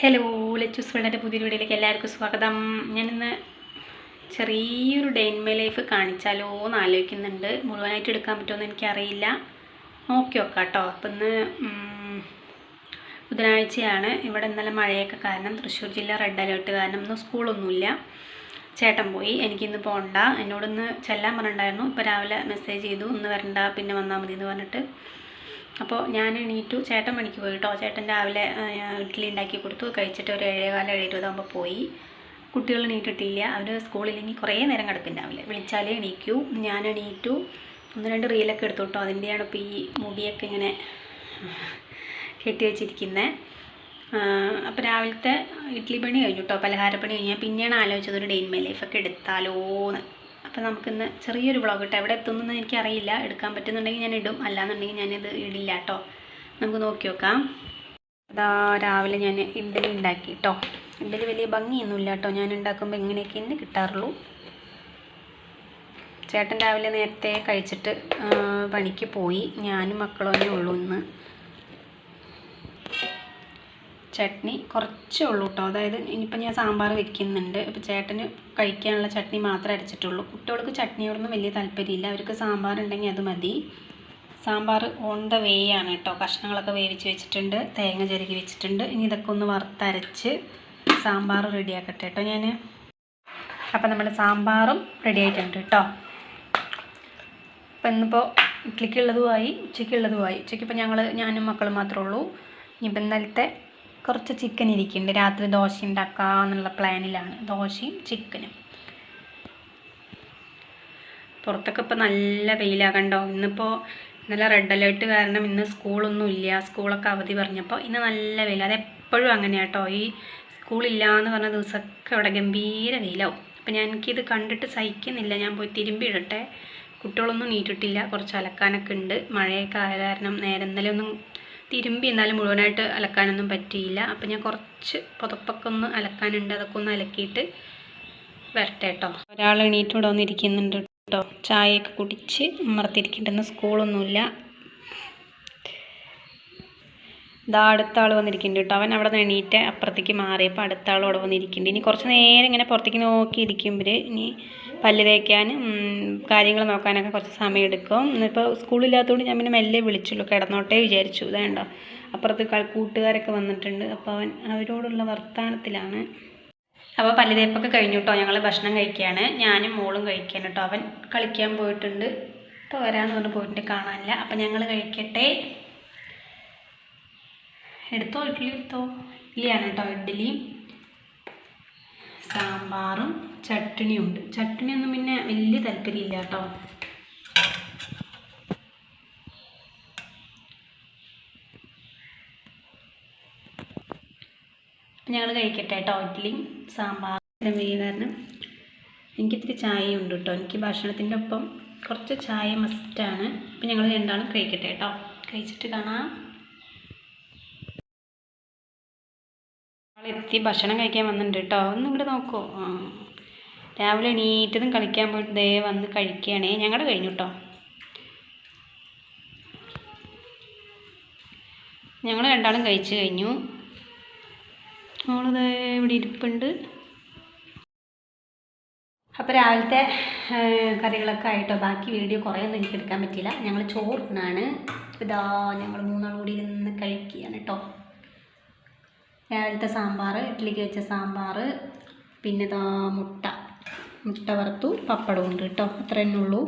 Hello, Lechu's വേൾഡിൻ്റെ പുതിയൊരു വീഡിയോയിലേക്ക് എല്ലാവർക്കും സ്വാഗതം. ഞാനിന്ന് ചെറിയൊരു ഡേ ഇൻ മൈ ലൈഫ് കാണിച്ചാലോ എന്ന് ആലോചിക്കുന്നുണ്ട്. മുഴുവനായിട്ട് എടുക്കാൻ പറ്റുമെന്ന് എനിക്കറിയില്ല, നോക്കി നോക്കാം കേട്ടോ. അപ്പം ഇന്ന് ബുധനാഴ്ചയാണ്. ഇവിടെ ഇന്നലെ മഴയൊക്കെ കാരണം തൃശ്ശൂർ ജില്ല റെഡ് അലേർട്ട് കാരണം ഇന്ന് സ്കൂളൊന്നുമില്ല. ചേട്ടൻ പോയി, എനിക്കിന്ന് പോകണ്ട. എന്നോടൊന്ന് ചെല്ലാൻ പറഞ്ഞിട്ടുണ്ടായിരുന്നു. ഇപ്പോൾ രാവിലെ മെസ്സേജ് ചെയ്തു, ഇന്ന് വരണ്ട, പിന്നെ വന്നാൽ മതി എന്ന് പറഞ്ഞിട്ട്. അപ്പോൾ ഞാൻ എണീറ്റു. ചേട്ടൻ പണിക്ക് പോയി കേട്ടോ. ചേട്ടൻ രാവിലെ ഇഡ്ഡലി ഉണ്ടാക്കി കൊടുത്തു, കഴിച്ചിട്ട് ഒരു 7:15 പോയി. കുട്ടികൾ എണീറ്റിട്ടില്ല. അവർ സ്കൂളില്ലെങ്കിൽ കുറേ നേരം കിടക്കും. രാവിലെ വിളിച്ചാലേ എണീക്കൂ. ഞാൻ എണീറ്റു, 1-2 റീലൊക്കെ എടുത്തു കേട്ടോ. അതിൻ്റെയാണ് ഇപ്പോൾ ഈ മുടിയൊക്കെ ഇങ്ങനെ കെട്ടി വെച്ചിരിക്കുന്നത്. അപ്പോൾ രാവിലത്തെ ഇഡ്ഡലി പണി കഴിഞ്ഞു കേട്ടോ, പലഹാരപ്പണി കഴിഞ്ഞാൽ പിന്നെയാണ് ആലോചിച്ചത് ഒരു ഡേ ഇൻ മൈ ലൈഫൊക്കെ എടുത്താലോന്ന്. അപ്പോൾ നമുക്കിന്ന് ചെറിയൊരു വ്ളോഗ് ഇട്ടോ. എവിടെ എത്തുമെന്ന് എനിക്കറിയില്ല. എടുക്കാൻ പറ്റുന്നുണ്ടെങ്കിൽ ഞാൻ ഇടും, അല്ലാന്നുണ്ടെങ്കിൽ ഞാനിത് ഇടില്ല കേട്ടോ. നമുക്ക് നോക്കി നോക്കാം. അതാ രാവിലെ ഞാൻ ഇഡ്ഡലി ഉണ്ടാക്കി കേട്ടോ. ഇഡ്ഡലി വലിയ ഭംഗിയൊന്നുമില്ല കേട്ടോ, ഞാൻ ഉണ്ടാക്കുമ്പോൾ ഇങ്ങനെയൊക്കെ തന്നെ കിട്ടാറുള്ളൂ. ചേട്ടൻ രാവിലെ നേരത്തെ കഴിച്ചിട്ട് പണിക്ക് പോയി. ഞാനും മക്കളും തന്നെ ഉള്ളൂ ഇന്ന്. ചട്നി കുറച്ചേ ഉള്ളൂ കേട്ടോ. അതായത് ഇനിയിപ്പോൾ ഞാൻ സാമ്പാർ വെക്കുന്നുണ്ട്. അപ്പോൾ ചേട്ടന് കഴിക്കാനുള്ള ചട്നി മാത്രമേ അരച്ചിട്ടുള്ളൂ. കുട്ടികൾക്ക് ചട്നിയോടൊന്നും വലിയ താല്പര്യമില്ല. അവർക്ക് സാമ്പാർ ഉണ്ടെങ്കിൽ അത് മതി. സാമ്പാർ ഓൺ ദ വേ ആണ് കേട്ടോ. കഷ്ണങ്ങളൊക്കെ വേവിച്ച് വെച്ചിട്ടുണ്ട്, തേങ്ങ ചിരകി വെച്ചിട്ടുണ്ട്. ഇനി ഇതൊക്കെ ഒന്ന് വറുത്തരച്ച് സാമ്പാർ റെഡിയാക്കട്ടെ കേട്ടോ ഞാൻ. അപ്പോൾ നമ്മുടെ സാമ്പാറും റെഡി ആയിട്ടുണ്ട് കേട്ടോ. അപ്പോൾ ഇന്നിപ്പോൾ ഇഡ്ഡലിക്കുള്ളതുമായി, ഉച്ചയ്ക്കുള്ളതുമായി. ഉച്ചയ്ക്കിപ്പോൾ ഞാനും മക്കളും മാത്രമേ ഉള്ളൂ. ഇനിയിപ്പോൾ ഇന്നലത്തെ കുറച്ച് ചിക്കൻ ഇരിക്കുന്നുണ്ട്. രാത്രി ദോശ ഉണ്ടാക്കാമെന്നുള്ള പ്ലാനിലാണ്. ദോശയും ചിക്കനും. പുറത്തൊക്കെ ഇപ്പോൾ നല്ല വെയിലാകണ്ടോ. ഇന്നലെ റെഡ് അലേർട്ട് കാരണം ഇന്ന് സ്കൂളൊന്നുമില്ല. സ്കൂളൊക്കെ അവധി പറഞ്ഞപ്പോൾ ഇന്ന് നല്ല വെയിൽ. അതെപ്പോഴും അങ്ങനെയാണ് കേട്ടോ. ഈ സ്കൂളില്ല എന്ന് പറഞ്ഞ ദിവസമൊക്കെ ഇവിടെ ഗംഭീര വെയിലാവും. അപ്പോൾ എനിക്കിത് കണ്ടിട്ട് സഹിക്കുന്നില്ല. ഞാൻ പോയി തിരുമ്പി ഇടട്ടെ. കുട്ടികളൊന്നും നീറ്റിട്ടില്ല. കുറച്ച് അലക്കാനൊക്കെ ഉണ്ട്. മഴയൊക്കെ ആയ കാരണം ഇന്നലെ ഒന്നും തിരുമ്പി, എന്നാലും മുഴുവനായിട്ട് അലക്കാനൊന്നും പറ്റിയില്ല. അപ്പം ഞാൻ കുറച്ച് പുതപ്പൊക്കെ ഒന്ന് അലക്കാനുണ്ട്. അതൊക്കെ ഒന്ന് അലക്കിയിട്ട് വരട്ടെ കേട്ടോ. ഒരാൾ എണീറ്റ് ഇവിടെ വന്നിരിക്കുന്നുണ്ട് കേട്ടോ. ചായയൊക്കെ കുടിച്ച് അമർത്തിരിക്കുന്നുണ്ടെന്ന്. സ്കൂളൊന്നുമില്ല. ഇതാ അടുത്ത ആൾ വന്നിരിക്കുന്നുണ്ട് കേട്ടോ. അവൻ അവിടെ നിന്ന് എണീറ്റ് അപ്പുറത്തേക്ക് മാറിയപ്പോൾ അടുത്ത ആൾ അവിടെ വന്നിരിക്കുന്നുണ്ട്. ഇനി കുറച്ച് നേരം ഇങ്ങനെ പുറത്തേക്ക് നോക്കിയിരിക്കുമ്പോൾ ഇനി പല്ല് തേക്കാനും കാര്യങ്ങൾ നോക്കാനൊക്കെ കുറച്ച് സമയം എടുക്കും. ഇന്നിപ്പോൾ സ്കൂളില്ലാത്തതുകൊണ്ട് ഞാൻ പിന്നെ മെല്ലെ വിളിച്ചുള്ളൂ. കിടന്നോട്ടേ വിചാരിച്ചു. ഇതാണ്ടോ അപ്പുറത്ത് കൂട്ടുകാരൊക്കെ വന്നിട്ടുണ്ട്. അപ്പോൾ അവരോടുള്ള വർത്തമാനത്തിലാണ്. അപ്പോൾ പല്ല് തേപ്പൊക്കെ കഴിഞ്ഞു കേട്ടോ. ഞങ്ങൾ ഭക്ഷണം കഴിക്കുകയാണ്. ഞാനും മോളും കഴിക്കാൻ കേട്ടോ. അവൻ കളിക്കാൻ പോയിട്ടുണ്ട്. ഇപ്പോൾ വരാമെന്ന് പറഞ്ഞ് പോയിട്ട് കാണാനില്ല. അപ്പം ഞങ്ങൾ കഴിക്കട്ടെ. എടുത്തോ, ഇഡ്ഡലി എടുത്തോ. ഇഡ്ഡലിയാണ് കേട്ടോ. ഇഡ്ഡലിയും സാമ്പാറും ചട്നിയും ഉണ്ട്. ചട്നിയൊന്നും പിന്നെ വലിയ താല്പര്യമില്ല കേട്ടോ. ഞങ്ങൾ കഴിക്കട്ടെ കേട്ടോ. ഇഡ്ഡലിയും സാമ്പാറും വലിയ കാരണം എനിക്കിത്തിരി ചായയും ഉണ്ട് കേട്ടോ. എനിക്ക് ഭക്ഷണത്തിൻ്റെ ഒപ്പം കുറച്ച് ചായ മസ്റ്റാണ്. അപ്പം ഞങ്ങൾ രണ്ടാളും കഴിക്കട്ടെ കേട്ടോ. കഴിച്ചിട്ട് കാണാം. എത്തി ഭക്ഷണം കഴിക്കാൻ വന്നിട്ടുണ്ട് കേട്ടോ. ഒന്ന് ഇങ്ങോട്ട് നോക്കൂ. രാവിലെ എണീറ്റതും കളിക്കാൻ പോയിട്ട് ദേ വന്ന് കഴിക്കുകയാണേ. ഞങ്ങളുടെ കഴിഞ്ഞു കേട്ടോ. ഞങ്ങൾ രണ്ടാളും കഴിച്ചു കഴിഞ്ഞു. മോളിത് ഇവിടെ ഇരിപ്പുണ്ട്. അപ്പോൾ രാവിലത്തെ കറികളൊക്കെ ആയിട്ടോ. ബാക്കി വീഡിയോ കുറേ ഒന്നും എനിക്ക് എടുക്കാൻ പറ്റിയില്ല. ഞങ്ങൾ ചോറിനാണ്. ഇതാ ഞങ്ങൾ 3 കൂടി ഇരുന്ന് കഴിക്കുകയാണ് കേട്ടോ. രാവിലത്തെ സാമ്പാർ, ഇഡ്ഡലിക്ക് വെച്ച സാമ്പാർ, പിന്നെ ഇതാ മുട്ട വറുത്തു, പപ്പടം ഉണ്ട് കേട്ടോ. അത്ര തന്നെ ഉള്ളൂ.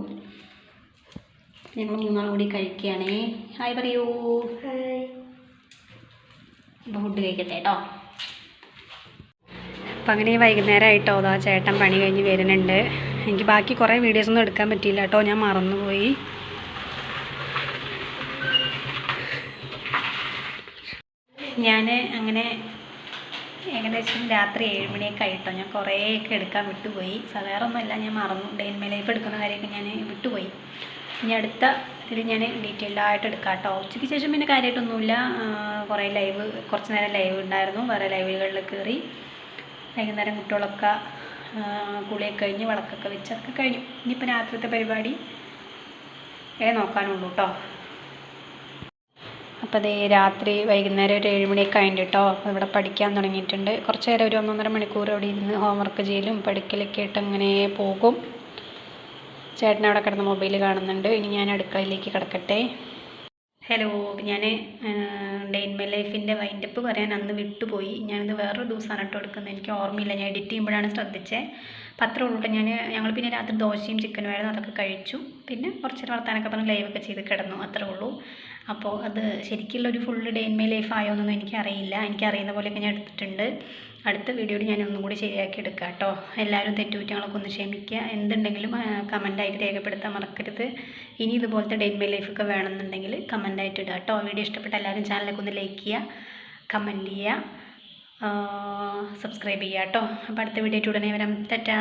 ഞങ്ങൾ 3 കൂടി കഴിക്കുകയാണേ. ഹായ് പറയൂ. ഇപ്പോൾ ഫുഡ് കഴിക്കട്ടെ കേട്ടോ. അപ്പം അങ്ങനെ വൈകുന്നേരമായിട്ടോ. അതാ ചേട്ടൻ പണി കഴിഞ്ഞ് വരുന്നുണ്ട്. എനിക്ക് ബാക്കി കുറേ വീഡിയോസൊന്നും എടുക്കാൻ പറ്റിയില്ല കേട്ടോ. ഞാൻ മറന്നുപോയി. ഞാൻ അങ്ങനെ ഏകദേശം രാത്രി 7 മണിയൊക്കെ ആയിട്ടോ. ഞാൻ കുറേയൊക്കെ എടുക്കാൻ വിട്ടുപോയി. വേറെ ഒന്നുമല്ല, ഞാൻ മറന്നു. ഡേ ഇൻ മൈ ലൈഫ് എടുക്കുന്ന കാര്യമൊക്കെ ഞാൻ വിട്ടുപോയി. ഇനി അടുത്ത ഇതിൽ ഞാൻ ഡീറ്റെയിൽഡായിട്ട് എടുക്കാം കേട്ടോ. ഉച്ചയ്ക്ക് ശേഷം പിന്നെ കാര്യമായിട്ടൊന്നുമില്ല. കുറച്ച് നേരം ലൈവ് ഉണ്ടായിരുന്നു. വേറെ ലൈവുകളിൽ കയറി. വൈകുന്നേരം കുട്ടികളൊക്കെ കുളിയൊക്കെ കഴിഞ്ഞ് വിളക്കൊക്കെ വെച്ചൊക്കെ കഴിഞ്ഞു. ഇനിയിപ്പോൾ രാത്രിത്തെ പരിപാടി നോക്കാനുള്ളൂ കേട്ടോ. അപ്പോൾ അതേ രാത്രി വൈകുന്നേരം ഒരു 7 മണിയൊക്കെ ആയിട്ട് കേട്ടോ. ഇവിടെ പഠിക്കാൻ തുടങ്ങിയിട്ടുണ്ട്. കുറച്ച് നേരം ഒരു 1.5 മണിക്കൂർ അവിടെ ഇരുന്ന് ഹോംവർക്ക് ചെയ്യലും പഠിക്കലൊക്കെ ആയിട്ട് അങ്ങനെ പോകും. ചേട്ടൻ അവിടെ കിടന്ന് മൊബൈൽ കാണുന്നുണ്ട്. ഇനി ഞാൻ അടുക്കളയിലേക്ക് കിടക്കട്ടെ. ഹലോ, ഞാൻ ഡേ ഇൻ മൈ ലൈഫിൻ്റെ വൈൻഡപ്പ് പറയാൻ അന്ന് വിട്ടുപോയി. ഞാനിത് വേറൊരു ദിവസമാണ് കേട്ടോ എടുക്കുന്നത്. എനിക്ക് ഓർമ്മയില്ല, ഞാൻ എഡിറ്റ് ചെയ്യുമ്പോഴാണ് ശ്രദ്ധിച്ചത്. അപ്പം അത്രേ ഉള്ളൂ കേട്ടോ. ഞങ്ങൾ പിന്നെ രാത്രി ദോശയും ചിക്കനും ആയിരുന്നു, അതൊക്കെ കഴിച്ചു. പിന്നെ കുറച്ച് നേരം വർത്താനൊക്കെ പറഞ്ഞ് ലൈവൊക്കെ ചെയ്ത് കിടന്നു, അത്രേ ഉള്ളൂ. അപ്പോൾ അത് ശരിക്കുള്ളൊരു full day in my life ആയോ എന്നൊന്നും എനിക്കറിയില്ല. എനിക്കറിയുന്ന പോലെയൊക്കെ ഞാൻ എടുത്തിട്ടുണ്ട്. അടുത്ത വീഡിയോയിൽ ഞാൻ ഒന്നും കൂടി ശരിയാക്കി എടുക്കാം കേട്ടോ. എല്ലാവരും തെറ്റുകുറ്റങ്ങളൊക്കെ ഒന്ന് ക്ഷമിക്കുക. എന്തുണ്ടെങ്കിലും കമൻറ്റായിട്ട് രേഖപ്പെടുത്താൻ മറക്കരുത്. ഇനി ഇതുപോലത്തെ ഡേ ഇൻ മൈ ലൈഫൊക്കെ വേണമെന്നുണ്ടെങ്കിൽ കമൻറ്റായിട്ട് ഇടുക കേട്ടോ. വീഡിയോ ഇഷ്ടപ്പെട്ട എല്ലാവരും ചാനലൊക്കെ ഒന്ന് ലൈക്ക് ചെയ്യുക, കമൻറ്റ് ചെയ്യുക, സബ്സ്ക്രൈബ് ചെയ്യുക കേട്ടോ. അപ്പോൾ അടുത്ത വീഡിയോ ആയിട്ട് ഉടനെ വരാം. ടാറ്റാ.